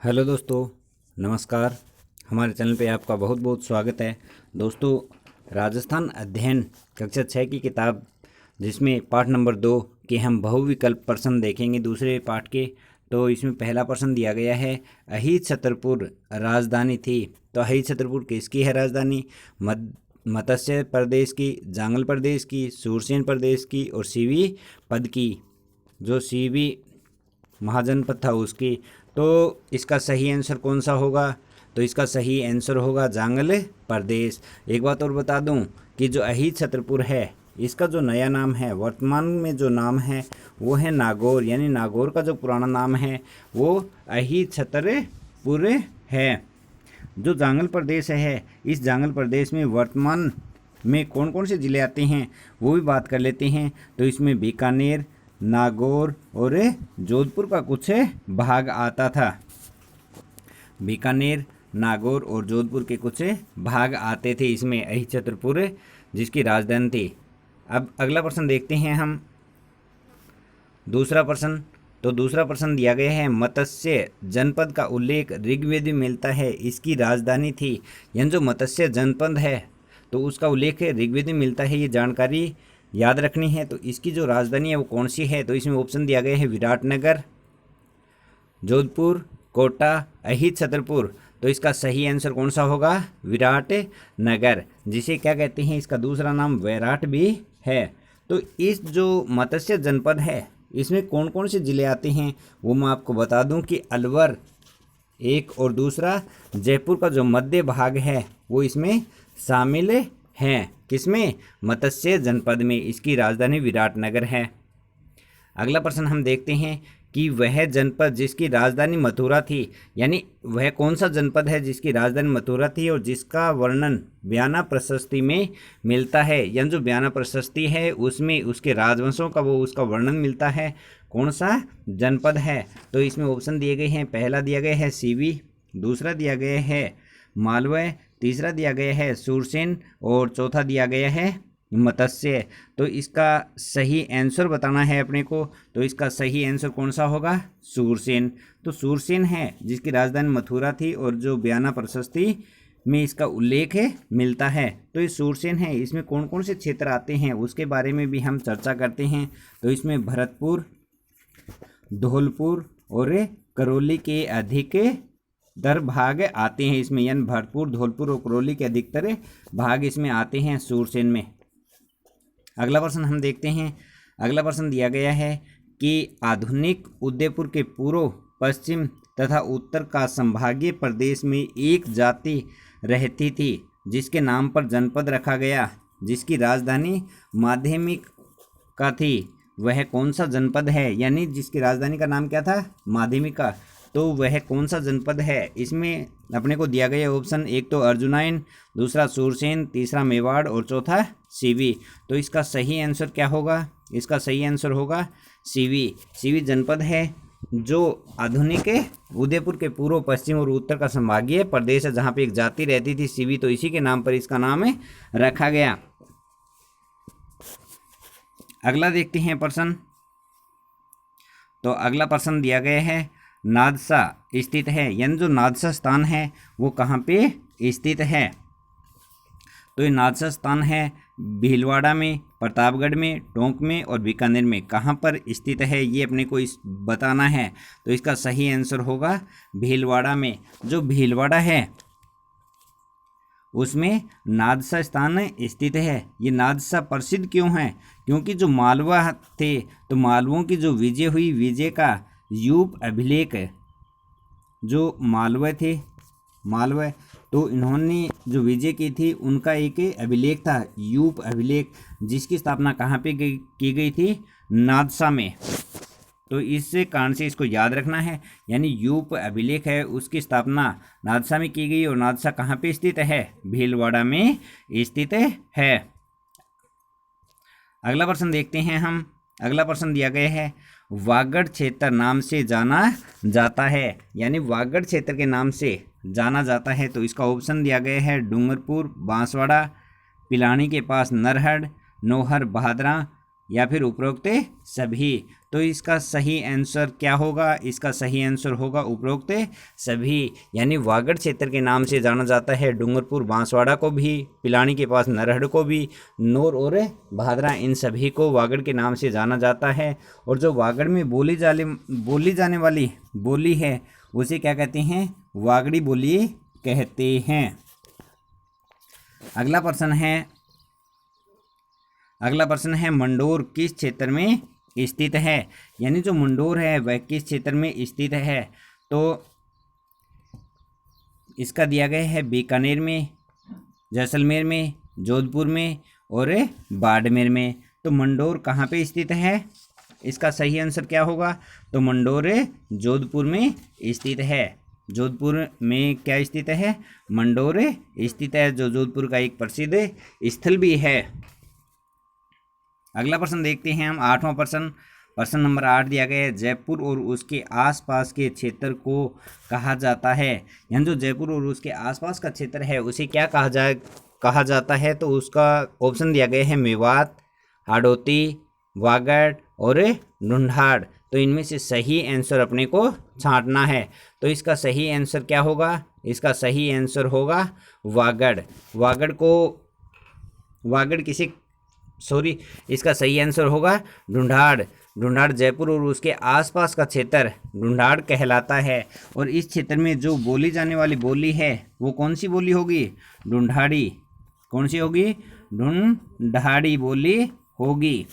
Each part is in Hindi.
हेलो दोस्तों, नमस्कार। हमारे चैनल पे आपका बहुत बहुत स्वागत है। दोस्तों, राजस्थान अध्ययन कक्षा 6 की किताब जिसमें पाठ नंबर 2 के हम बहुविकल्प प्रश्न देखेंगे दूसरे पाठ के। तो इसमें पहला प्रश्न दिया गया है, अही छतरपुर राजधानी थी। तो अही छतरपुर किसकी है राजधानी? मत्स्य प्रदेश की, जांगल प्रदेश की, सूरसेन प्रदेश की और सीवी पद की, जो सीवी महाजनपद था उसकी। तो इसका सही आंसर कौन सा होगा? तो इसका सही आंसर होगा जांगल प्रदेश। एक बात और बता दूं कि जो अही छतरपुर है, इसका जो नया नाम है, वर्तमान में जो नाम है वो है नागौर। यानी नागौर का जो पुराना नाम है वो अही छतरपुर है। जो जांगल प्रदेश है, इस जांगल प्रदेश में वर्तमान में कौन कौन से ज़िले आते हैं वो भी बात कर लेते हैं। तो इसमें बीकानेर, नागौर और जोधपुर का कुछ भाग आता था। बीकानेर, नागौर और जोधपुर के कुछ भाग आते थे इसमें अही छतरपुर जिसकी राजधानी थी। अब अगला प्रश्न देखते हैं हम, दूसरा प्रश्न। तो दूसरा प्रश्न दिया गया है, मत्स्य जनपद का उल्लेख ऋग्वेद में मिलता है, इसकी राजधानी थी। यानी जो मत्स्य जनपद है तो उसका उल्लेख ऋग्वेद में मिलता है, ये जानकारी याद रखनी है। तो इसकी जो राजधानी है वो कौन सी है? तो इसमें ऑप्शन दिया गया है विराटनगर, जोधपुर, कोटा, अही छतरपुर। तो इसका सही आंसर कौन सा होगा? विराटनगर, जिसे क्या कहते हैं, इसका दूसरा नाम वैराट भी है। तो इस जो मत्स्य जनपद है इसमें कौन कौन से ज़िले आते हैं वो मैं आपको बता दूं कि अलवर एक और दूसरा जयपुर का जो मध्य भाग है वो इसमें शामिल हैं। किसमें? मत्स्य जनपद में। इसकी राजधानी विराटनगर है। अगला प्रश्न हम देखते हैं कि वह जनपद जिसकी राजधानी मथुरा थी, यानी वह कौन सा जनपद है जिसकी राजधानी मथुरा थी और जिसका वर्णन बयाना प्रशस्ति में मिलता है। यानी जो बयाना प्रशस्ति है उसमें उसके राजवंशों का वो उसका वर्णन मिलता है। कौन सा जनपद है? तो इसमें ऑप्शन दिए गए हैं, पहला दिया गया है सीवी, दूसरा दिया गया है मालवय, तीसरा दिया गया है सूरसेन और चौथा दिया गया है मत्स्य। तो इसका सही आंसर बताना है अपने को। तो इसका सही आंसर कौन सा होगा? सूरसेन। तो सूरसेन है जिसकी राजधानी मथुरा थी और जो बयाना प्रशस्ति में इसका उल्लेख मिलता है। तो ये सूरसेन है, इसमें कौन कौन से क्षेत्र आते हैं उसके बारे में भी हम चर्चा करते हैं। तो इसमें भरतपुर, धौलपुर और करौली के अधिक दर भाग आते हैं इसमें। यानी भरतपुर, धौलपुर और करौली के अधिकतर भाग इसमें आते हैं सूरसेन में। अगला प्रश्न हम देखते हैं। अगला प्रश्न दिया गया है कि आधुनिक उदयपुर के पूर्व, पश्चिम तथा उत्तर का संभागीय प्रदेश में एक जाति रहती थी जिसके नाम पर जनपद रखा गया, जिसकी राजधानी माध्यमिक का थी। वह कौन सा जनपद है? यानी जिसकी राजधानी का नाम क्या था? माध्यमिका। तो वह कौन सा जनपद है? इसमें अपने को दिया गया ऑप्शन, एक तो अर्जुनाइन, दूसरा सूरसेन, तीसरा मेवाड़ और चौथा सीवी। तो इसका सही आंसर क्या होगा? इसका सही आंसर होगा सीवी। सीवी जनपद है जो आधुनिक उदयपुर के पूर्व, पश्चिम और उत्तर का संभागीय प्रदेश है जहाँ पे एक जाति रहती थी सीवी। तो इसी के नाम पर इसका नाम रखा गया। अगला देखते हैं प्रश्न। तो अगला प्रश्न दिया गया है, नादसा स्थित है। यानी जो नादसा स्थान है वो कहाँ पे स्थित है? तो ये नादसा स्थान है भीलवाड़ा में, प्रतापगढ़ में, टोंक में और बीकानेर में। कहाँ पर स्थित है ये अपने को इस बताना है। तो इसका सही आंसर होगा भीलवाड़ा में। जो भीलवाड़ा है उसमें नादसा स्थान स्थित है। ये नादसा प्रसिद्ध क्यों है? क्योंकि जो मालवा थे तो मालवों की जो विजय हुई, विजय का यूप अभिलेख, जो मालवा थे, मालवा, तो इन्होंने जो विजय की थी उनका एक अभिलेख था, यूप अभिलेख, जिसकी स्थापना कहाँ पे की गई थी? नादसा में। तो इस कारण से इसको याद रखना है। यानी यूप अभिलेख है उसकी स्थापना नादसा में की गई और नादसा कहाँ पे स्थित है? भीलवाड़ा में स्थित है। अगला प्रश्न देखते हैं हम। अगला प्रश्न दिया गया है, वागड़ क्षेत्र नाम से जाना जाता है। यानी वागड़ क्षेत्र के नाम से जाना जाता है। तो इसका ऑप्शन दिया गया है डूंगरपुर, बांसवाड़ा, पिलानी के पास नरहड़, नौहर, बहादरा या फिर उपरोक्त सभी। तो इसका सही आंसर क्या होगा? इसका सही आंसर होगा उपरोक्त सभी। यानी वागड़ क्षेत्र के नाम से जाना जाता है डूंगरपुर बांसवाड़ा को भी, पिलानी के पास नरहड़ को भी, नौर और भादरा इन सभी को वागड़ के नाम से जाना जाता है। और जो वागड़ में बोली जाने वाली बोली है उसे क्या कहते हैं? वागड़ी बोली कहते हैं। अगला प्रश्न है मंडोर किस क्षेत्र में स्थित है? यानी जो मंडोर है वह किस क्षेत्र में स्थित है? तो इसका दिया गया है बीकानेर में, जैसलमेर में, जोधपुर में और बाड़मेर में। तो मंडोर कहाँ पे स्थित है? इसका सही आंसर क्या होगा? तो मंडोर जोधपुर में स्थित है। जोधपुर में क्या स्थित है? मंडोर स्थित है, जो जोधपुर का एक प्रसिद्ध स्थल भी है। अगला प्रश्न देखते हैं हम, 8वां प्रश्न नंबर 8 दिया गया है, जयपुर और उसके आसपास के क्षेत्र को कहा जाता है। यानी जो जयपुर और उसके आसपास का क्षेत्र है उसे क्या कहा जाता है? तो उसका ऑप्शन दिया गया है मेवात, हाड़ौती, वागड़ और ढूंढाड़। तो इनमें से सही आंसर अपने को छांटना है। तो इसका सही आंसर क्या होगा? इसका सही आंसर होगा इसका सही आंसर होगा ढूंढाड़। ढूंढाड़ जयपुर और उसके आसपास का क्षेत्र ढूंढाड़ कहलाता है। और इस क्षेत्र में जो बोली जाने वाली बोली है वो कौन सी बोली होगी? ढूंढाड़ी। कौन सी होगी? ढूंढाड़ी बोली होगी।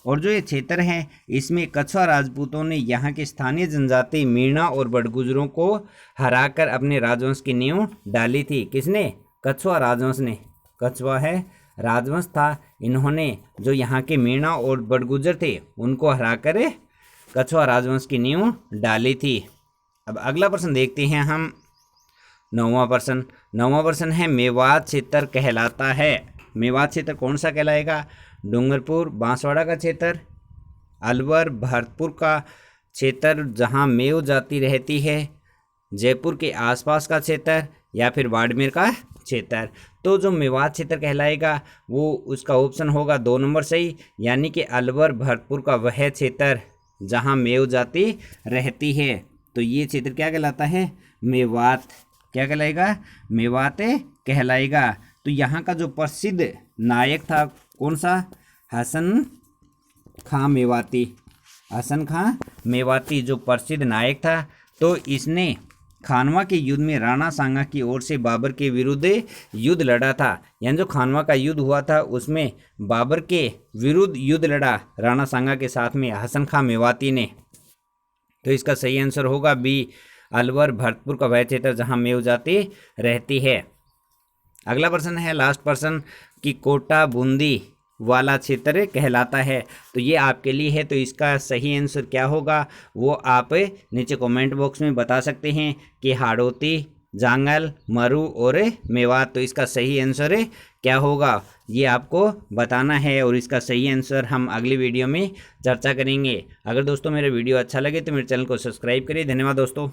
और जो ये क्षेत्र है इसमें कछवा राजपूतों ने यहाँ के स्थानीय जनजाति मीणा और बड़गुजरों को हराकर अपने राजवंश की नींव डाली थी। किसने? कछवा राजवंश ने। कछवा है राजवंश था, इन्होंने जो यहाँ के मीणा और बड़गुजर थे उनको हराकर कछवा राजवंश की नींव डाली थी। अब अगला प्रश्न देखते हैं हम, 9वां प्रश्न है मेवात क्षेत्र कहलाता है। मेवात क्षेत्र कौन सा कहलाएगा? डूंगरपुर बांसवाड़ा का क्षेत्र, अलवर भरतपुर का क्षेत्र जहाँ मेव जाति रहती है, जयपुर के आसपास का क्षेत्र या फिर बाड़मेर का क्षेत्र। तो जो मेवात क्षेत्र कहलाएगा वो उसका ऑप्शन होगा 2 नंबर सही, यानी कि अलवर भरतपुर का वह क्षेत्र जहाँ मेव जाति रहती है। तो ये क्षेत्र क्या कहलाता है? मेवात। क्या कहलाएगा? मेवात कहलाएगा। तो यहाँ का जो प्रसिद्ध नायक था कौन सा? हसन खां मेवाती। हसन खां मेवाती जो प्रसिद्ध नायक था, तो इसने खानवा के युद्ध में राणा सांगा की ओर से बाबर के विरुद्ध युद्ध लड़ा था। यानी जो खानवा का युद्ध हुआ था उसमें बाबर के विरुद्ध युद्ध लड़ा राणा सांगा के साथ में हसन खां मेवाती ने। तो इसका सही आंसर होगा बी, अलवर भरतपुर का वह क्षेत्र जहाँ मेव जाति रहती है। अगला प्रश्न है लास्ट प्रश्न कि कोटा बूंदी वाला क्षेत्र कहलाता है। तो ये आपके लिए है। तो इसका सही आंसर क्या होगा वो आप नीचे कमेंट बॉक्स में बता सकते हैं कि हाड़ौती, जांगल, मरु और मेवात। तो इसका सही आंसर क्या होगा ये आपको बताना है और इसका सही आंसर हम अगली वीडियो में चर्चा करेंगे। अगर दोस्तों मेरा वीडियो अच्छा लगे तो मेरे चैनल को सब्सक्राइब करिए। धन्यवाद दोस्तों।